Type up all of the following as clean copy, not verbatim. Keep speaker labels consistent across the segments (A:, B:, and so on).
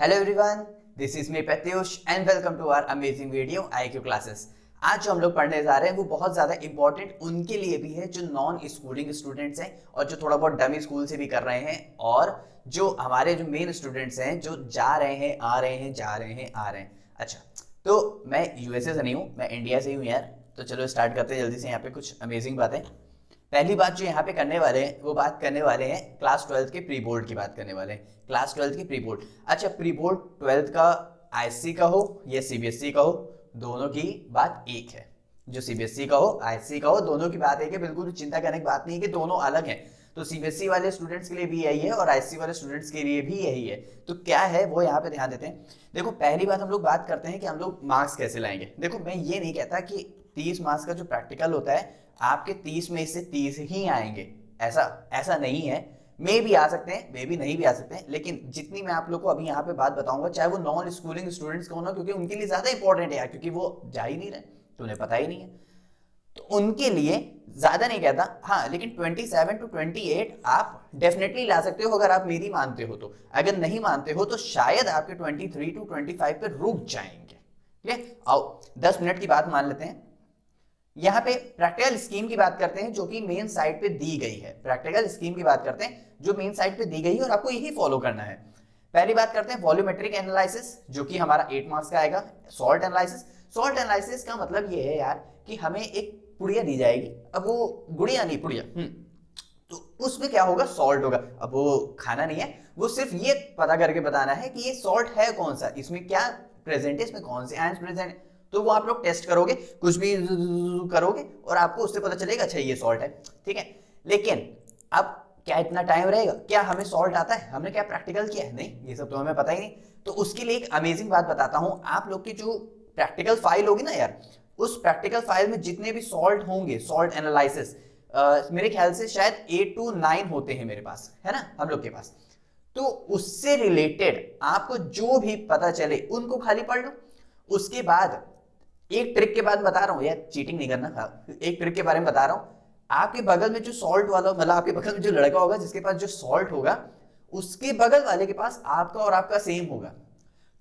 A: Hello everyone, this is me Pratyush and welcome to our amazing video IQ classes. आज जो हम लोग पढ़ने जा रहे हैं वो बहुत ज़्यादा इंपॉर्टेंट उनके लिए भी है जो नॉन स्कूलिंग स्टूडेंट्स हैं और जो थोड़ा बहुत डमी स्कूल से भी कर रहे हैं, और जो हमारे जो मेन स्टूडेंट्स हैं जो जा रहे हैं, आ रहे हैं, जा रहे हैं, आ रहे हैं। अच्छा, तो मैं यूएसए से नहीं हूँ, मैं इंडिया से ही हूँ यार। तो चलो स्टार्ट करते हैं जल्दी से। यहाँ पे कुछ अमेजिंग बातें। पहली बात जो यहाँ पे करने वाले हैं वो बात करने वाले हैं क्लास 12 के प्री बोर्ड की बात करने वाले हैं। क्लास 12 की प्री बोर्ड। अच्छा, प्री बोर्ड 12 का आईएससी का हो या सीबीएसई का हो, दोनों की बात एक है। जो सीबीएसई का हो, आईएससी का हो, दोनों की बात एक है। बिल्कुल चिंता करने की बात नहीं है कि दोनों अलग हैं। तो सीबीएसई वाले स्टूडेंट्स के लिए भी यही है और आईएससी वाले स्टूडेंट्स के लिए भी यही है। तो क्या है वो यहाँ पे ध्यान देते हैं। देखो, पहली बात हम लोग बात करते हैं कि हम लोग मार्क्स कैसे लाएंगे। देखो, मैं ये नहीं कहता कि 30 मार्क्स का जो प्रैक्टिकल होता है आपके 30 में से 30 ही आएंगे, ऐसा नहीं है। मे भी आ सकते हैं, मे भी नहीं भी आ सकते हैं, लेकिन जितनी मैं आप लोग को अभी यहाँ पे बात बताऊंगा, चाहे वो नॉन स्कूलिंग स्टूडेंट्स को ना, क्योंकि उनके लिए ज्यादा इंपॉर्टेंट है, क्योंकि वो जा ही नहीं रहे तो उन्हें पता ही नहीं है। तो उनके लिए ज्यादा नहीं कहता, हाँ, लेकिन 27 to 28 आप डेफिनेटली ला सकते हो अगर आप मेरी मानते हो तो। अगर नहीं मानते हो तो शायद आपके 23 to 25 पे रुक जाएंगे। ठीक है, आओ 10 मिनट की बात मान लेते हैं। यहाँ पे प्रैक्टिकल स्कीम की बात करते हैं जो कि मेन साइट पे दी गई है। प्रैक्टिकल स्कीम की बात करते हैं जो मेन साइट पे दी गई है और आपको यही फॉलो करना है। पहली बात करते हैं वॉल्यूमेट्रिक एनालिसिस, जो कि हमारा 8 मार्क्स का आएगा। Salt analysis. सॉल्ट एनालिसिस का मतलब ये है यार कि हमें एक पुड़िया दी जाएगी। अब वो गुड़िया नहीं, पुड़िया, तो उसमें क्या होगा, सॉल्ट होगा। अब वो खाना नहीं है, वो सिर्फ ये पता करके बताना है कि ये सॉल्ट है कौन सा, इसमें क्या प्रेजेंट है, इसमें कौन से आयंस प्रेजेंट है। तो वो आप लोग टेस्ट करोगे, कुछ भी करोगे और आपको उससे पता चलेगा अच्छा ये सॉल्ट है। ठीक है, लेकिन अब क्या इतना टाइम रहेगा? क्या हमें सॉल्ट आता है? हमने क्या प्रैक्टिकल किया है? नहीं, ये सब तो हमें पता ही नहीं। तो उसके लिए एक अमेजिंग बात बताता हूं। आप लोग की जो प्रैक्टिकल फाइल होगी ना यार, उस प्रैक्टिकल फाइल में जितने भी सॉल्ट होंगे, सॉल्ट एनालिसिस, मेरे ख्याल से शायद 8 to 9 होते हैं मेरे पास, है ना, हम लोग के पास। तो उससे रिलेटेड आपको जो भी पता चले उनको खाली पढ़ लो। उसके बाद एक ट्रिक के बारे में बता रहा हूं यार, चीटिंग नहीं करना। एक ट्रिक के बारे में बता रहा हूं। आपके बगल में जो सॉल्ट वाला, मतलब आपके बगल में जो लड़का होगा जिसके पास जो सॉल्ट होगा, उसके बगल वाले के पास आपका और आपका सेम होगा।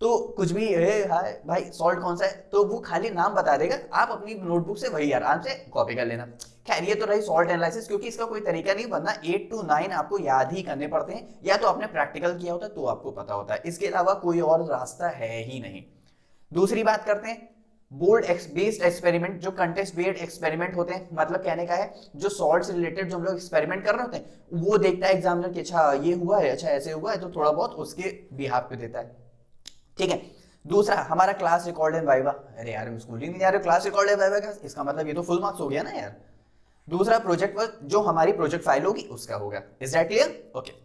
A: तो कुछ भी हाय भाई सॉल्ट कौन सा है, तो वो खाली नाम बता देगा, आप अपनी नोटबुक से वही आराम से कॉपी कर लेना। खैर, ये तो रही सॉल्ट एनालिसिस, क्योंकि इसका कोई तरीका नहीं बनना। 8 to 9 आपको याद ही करने पड़ते हैं, या तो आपने प्रैक्टिकल किया होता है तो आपको पता होता है, इसके अलावा कोई और रास्ता है ही नहीं। दूसरी बात करते हैं बोर्ड बेस्ड एक्सपेरिमेंट, जो कंटेस्ट बेस्ड एक्सपेरिमेंट होते हैं। मतलब कहने का है जो सॉल्ट से रिलेटेड जो हम लोग एक्सपेरिमेंट कर रहे होते हैं, वो देखता है एग्जामिनर कि अच्छा ये हुआ है, अच्छा ऐसे हुआ है, तो थोड़ा बहुत उसके बिहाफ पे देता है। ठीक है, दूसरा हमारा क्लास रिकॉर्ड एंड वाइवा। अरे यार, हम स्कूल ही नहीं जा रहे, क्लास रिकॉर्ड एंड वाइवा का इसका मतलब ये तो फुल मार्क्स हो गया ना यार। दूसरा प्रोजेक्ट वर्क, जो हमारी प्रोजेक्ट फाइल होगी उसका होगा। Is that clear? ओके।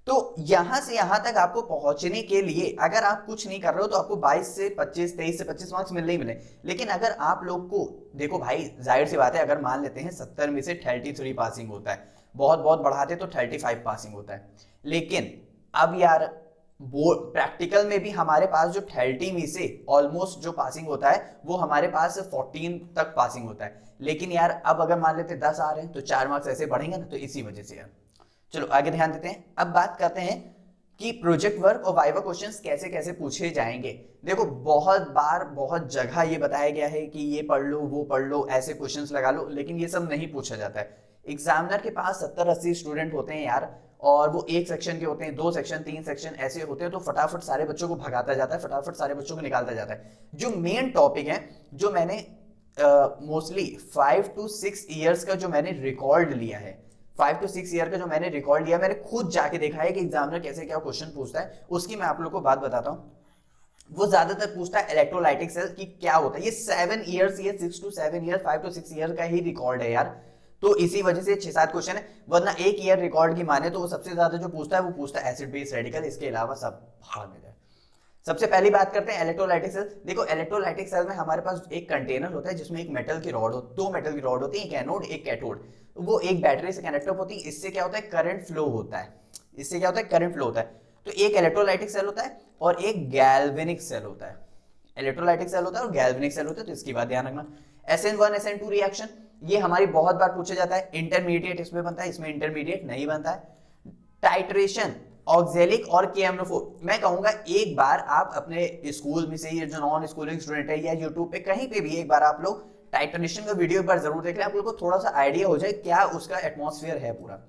A: तो यहां से यहां तक आपको पहुंचने के लिए अगर आप कुछ नहीं कर रहे हो तो आपको 22 से 25, 23 से 25 मार्क्स मिलने ही मिले। लेकिन अगर आप लोग को, देखो भाई, जाहिर सी बात है, अगर मान लेते हैं 70 में से 33 पासिंग होता है, बहुत बहुत बढ़ाते तो 35 पासिंग होता है। लेकिन अब यार बोर्ड प्रैक्टिकल में भी हमारे पास जो 30 में से ऑलमोस्ट जो पासिंग होता है वो हमारे पास 14 तक पासिंग होता है। लेकिन यार अब अगर मान लेते 10 आ रहे हैं तो 4 मार्क्स ऐसे बढ़ेंगे ना, तो इसी वजह से यार। चलो आगे ध्यान देते हैं। अब बात करते हैं कि प्रोजेक्ट वर्क और वाइवा क्वेश्चंस कैसे कैसे पूछे जाएंगे। देखो, बहुत बार बहुत जगह ये बताया गया है कि ये पढ़ लो, वो पढ़ लो, ऐसे क्वेश्चंस लगा लो, लेकिन ये सब नहीं पूछा जाता है। एग्जामिनर के पास 70-80 स्टूडेंट होते हैं यार, और वो एक सेक्शन के होते हैं, 2 सेक्शन, 3 सेक्शन ऐसे होते हैं, तो फटाफट सारे बच्चों को भगाता जाता है, फटाफट सारे बच्चों को निकालता जाता है। जो मेन टॉपिक है, जो मैंने मोस्टली 5 to 6 ईयर्स का जो मैंने रिकॉर्ड लिया है, 5 to 6 ईयर का जो मैंने रिकॉर्ड लिया, मैंने खुद जाके देखा है कि एग्जामिनर कैसे क्या क्वेश्चन पूछता है। उसकी मैं आप लोग को बात बताता हूँ। वो ज्यादातर पूछता है इलेक्ट्रोलाइटिक सेल की क्या होता है। ये 7 ईयर्स, ये 6 to 7 ईयर, 5 to 6 ईयर का ही रिकॉर्ड है यार। तो इसी वजह से 6-7 क्वेश्चन है, वरना एक ईयर रिकॉर्ड की माने तो वो सबसे ज्यादा जो पूछता है वो पूछता है एसिड बेस रेडिकल। इसके अलावा सब भाग में जाए। सबसे पहली बात करते हैं इलेक्ट्रोलाइटिक सेल। देखो, इलेक्ट्रोलाइटिक सेल में हमारे पास एक कंटेनर होता है जिसमें एक मेटल की रॉड हो, 2 मेटल की रॉड होती है, एक एनोड एक कैथोड। वो एक बैटरी से कनेक्ट अप होती है। इससे क्या होता है, करंट फ्लो होता है। इससे क्या होता है, करंट फ्लो होता है। तो एक इलेक्ट्रोलाइटिक सेल होता है और एक गैल्वेनिक सेल होता है। इलेक्ट्रोलाइटिक सेल होता है और गैल्वेनिक सेल होता है, तो इसकी बात ध्यान रखना। SN1 SN2 रिएक्शन, ये हमारी बहुत बार पूछा जाता है। इंटरमीडिएट इसमें बनता है, इसमें इंटरमीडिएट नहीं बनता है। टाइट्रेशन, ऑक्जेलिक और KMNO4। मैं कहूंगा एक बार आप अपने स्कूल में से, ये जो नॉन स्कूलिंग स्टूडेंट है, या यूट्यूब पे कहीं पे भी एक बार आप लोग टाइटेनिशियन का वीडियो एक बार जरूर देख लें, आप लोग को थोड़ा सा आइडिया हो जाए क्या उसका एटमॉस्फेयर है पूरा।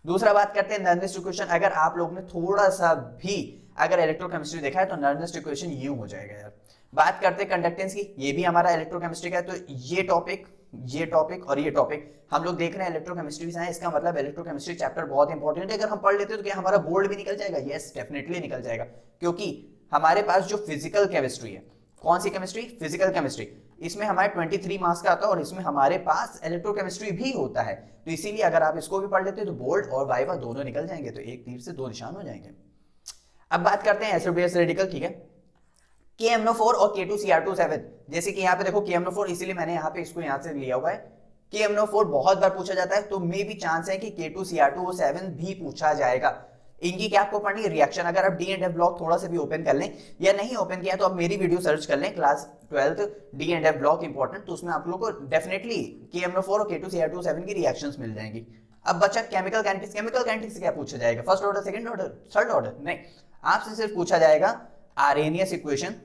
A: दूसरा बात करते हैं नर्नेस्ट इक्वेशन। अगर आप लोग ने थोड़ा सा भी अगर इलेक्ट्रोकेमिस्ट्री देखा है तो नर्नेस्ट इक्वेशन यूं हो जाएगा यार। बात करते हैं कंडक्टेंस की, ये भी हमारा इलेक्ट्रोकेमिस्ट्री का है, तो ये टॉपिक और ये टॉपिक हम लोग देख रहे हैं इलेक्ट्रोकेमिस्ट्री से है। इसका मतलब इलेक्ट्रोकेमिस्ट्री चैप्टर बहुत इंपॉर्टेंट है। अगर हम पढ़ लेते हैं तो क्या हमारा बोर्ड भी निकल जाएगा? यस, डेफिनेटली निकल जाएगा, क्योंकि हमारे पास जो फिजिकल केमिस्ट्री है, कौन सी केमिस्ट्री? फिजिकल केमिस्ट्री, इसमें हमारे 23 मार्क्स का आता है और इसमें हमारे पास इलेक्ट्रोकेमिस्ट्री भी होता है। तो इसीलिए अगर आप इसको भी पढ़ लेते हैं तो बोर्ड और वाइवा दोनों निकल जाएंगे, तो एक तीर से दो निशान हो जाएंगे। अब बात करते हैं एसिड बेस रेडिकल, ठीक है। KMNO4 और K2Cr2 जैसे कि यहाँ पे देखो KMNO4, इसीलिए मैंने यहाँ पे इसको यहाँ से लिया हुआ है। KMNO4 बहुत बार पूछा जाता है, तो मे भी चांस है कि K2Cr2 भी पूछा जाएगा। इनकी क्या आपको पढ़नी है? रिएक्शन। अगर आप डी एंड एफ ब्लॉक थोड़ा सा भी ओपन कर लें, या नहीं ओपन किया तो आप मेरी वीडियो सर्च कर लें, class 12th D and F block important, तो उसमें आप लोग को डेफिनेटली KMNO4 और K2Cr2 की रिएक्शंस मिल जाएंगी। अब बचा केमिकल काइनेटिक्स। केमिकल काइनेटिक्स से क्या पूछा जाएगा? First order, second order, third order? नहीं, आपसे सिर्फ पूछा जाएगा आरेनियस इक्वेशन।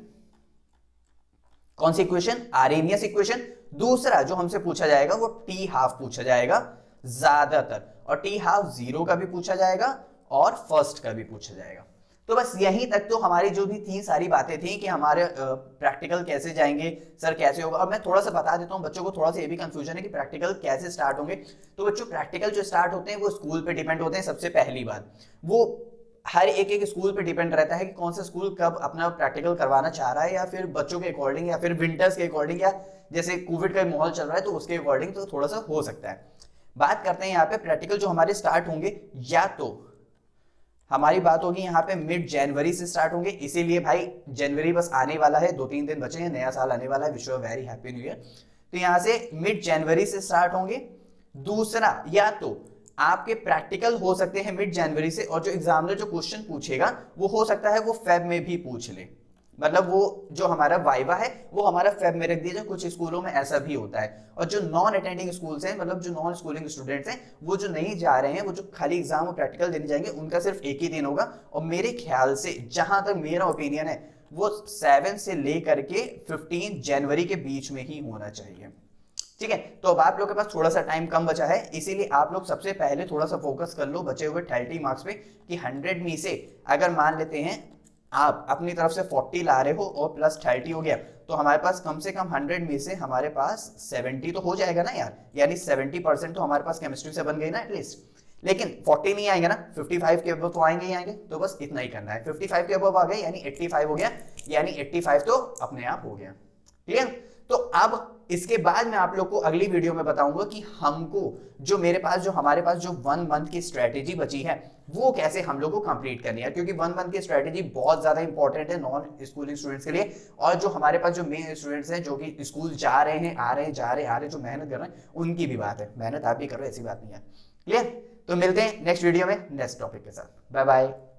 A: कौन सी इक्वेशन? Arrhenius equation. दूसरा जो हमसे पूछा जाएगा वो टी हाफ पूछा जाएगा ज्यादातर, और टी हाफ जीरो का भी पूछा जाएगा और फर्स्ट का भी पूछा जाएगा। तो बस यहीं तक तो हमारी जो भी थी सारी बातें थी कि हमारे प्रैक्टिकल कैसे जाएंगे, सर कैसे होगा। अब मैं थोड़ा सा बता देता हूँ बच्चों को, थोड़ा सा ये भी कंफ्यूजन है कि प्रैक्टिकल कैसे स्टार्ट होंगे। तो बच्चों प्रैक्टिकल जो स्टार्ट होते हैं वो स्कूल पे डिपेंड होते हैं। सबसे पहली बात, वो हर एक स्कूल पे डिपेंड रहता है कि कौन सा स्कूल कब अपना प्रैक्टिकल करवाना चाह रहा है, या फिर बच्चों के अकॉर्डिंग, या फिर विंटर्स के अकॉर्डिंग, या जैसे कोविड का माहौल चल रहा है तो उसके अकॉर्डिंग तो थोड़ा सा हो सकता है। बात करते हैं यहाँ पे प्रैक्टिकल जो हमारे स्टार्ट होंगे, या तो हमारी बात होगी यहाँ पे मिड जनवरी से स्टार्ट होंगे। इसीलिए भाई जनवरी बस आने वाला है, 2-3 दिन बचे हैं, नया साल आने वाला है, wish you very happy new year. तो यहाँ से मिड जनवरी से स्टार्ट होंगे। दूसरा, या तो आपके प्रैक्टिकल हो सकते हैं मिड जनवरी से, और जो एग्जामिनर जो क्वेश्चन पूछेगा वो हो सकता है वो फेब में भी पूछ ले, मतलब वो जो हमारा वाइवा है वो हमारा फेब में रख दिया जाए। कुछ स्कूलों में ऐसा भी होता है। और जो नॉन अटेंडिंग स्कूल्स हैं, मतलब जो नॉन स्कूलिंग स्टूडेंट्स हैं, वो जो नहीं जा रहे हैं, वो जो खाली एग्जाम और प्रैक्टिकल देने जाएंगे, उनका सिर्फ एक ही दिन होगा। और मेरे ख्याल से, जहां तक मेरा ओपिनियन है, वो 7 से लेकर के 15 जनवरी के बीच में ही होना चाहिए, ठीक है। तो अब आप लोग के पास थोड़ा सा टाइम कम बचा है, इसीलिए आप लोग सबसे पहले थोड़ा सा फोकस कर लो बचे हुए 30 मार्क्स पे, कि 100 में से अगर मान लेते हैं आप अपनी तरफ से 40 ला रहे हो और प्लस 30 हो गया, तो हमारे पास कम से कम 100 में से हमारे पास 70 तो हो जाएगा ना यार, यानी 70% तो हमारे पास केमिस्ट्री से बन गई ना एटलीस्ट। लेकिन 40 नहीं आएंगे ना, 55 के अबव तो आएंगे ही आएंगे। तो बस इतना ही करना है, 55 के अबव आ गए यानी 85 हो गया, यानी 85 तो अपने आप हो गया, ठीक है। तो अब इसके बाद मैं आप लोग को अगली वीडियो में बताऊंगा कि हमको जो हमारे पास जो 1 मंथ की स्ट्रेटेजी बची है वो कैसे हम लोग को कंप्लीट करनी है, क्योंकि 1 मंथ की स्ट्रेटेजी बहुत ज्यादा इंपॉर्टेंट है नॉन स्कूलिंग स्टूडेंट्स के लिए। और जो हमारे पास जो मेन स्टूडेंट्स हैं जो कि स्कूल जा रहे हैं, आ रहे हैं, जा रहे हैं, जो मेहनत कर रहे हैं, उनकी भी बात है। मेहनत आप भी कर रहे हो, ऐसी बात नहीं है, क्लियर। तो मिलते हैं नेक्स्ट वीडियो में नेक्स्ट टॉपिक के साथ। Bye bye.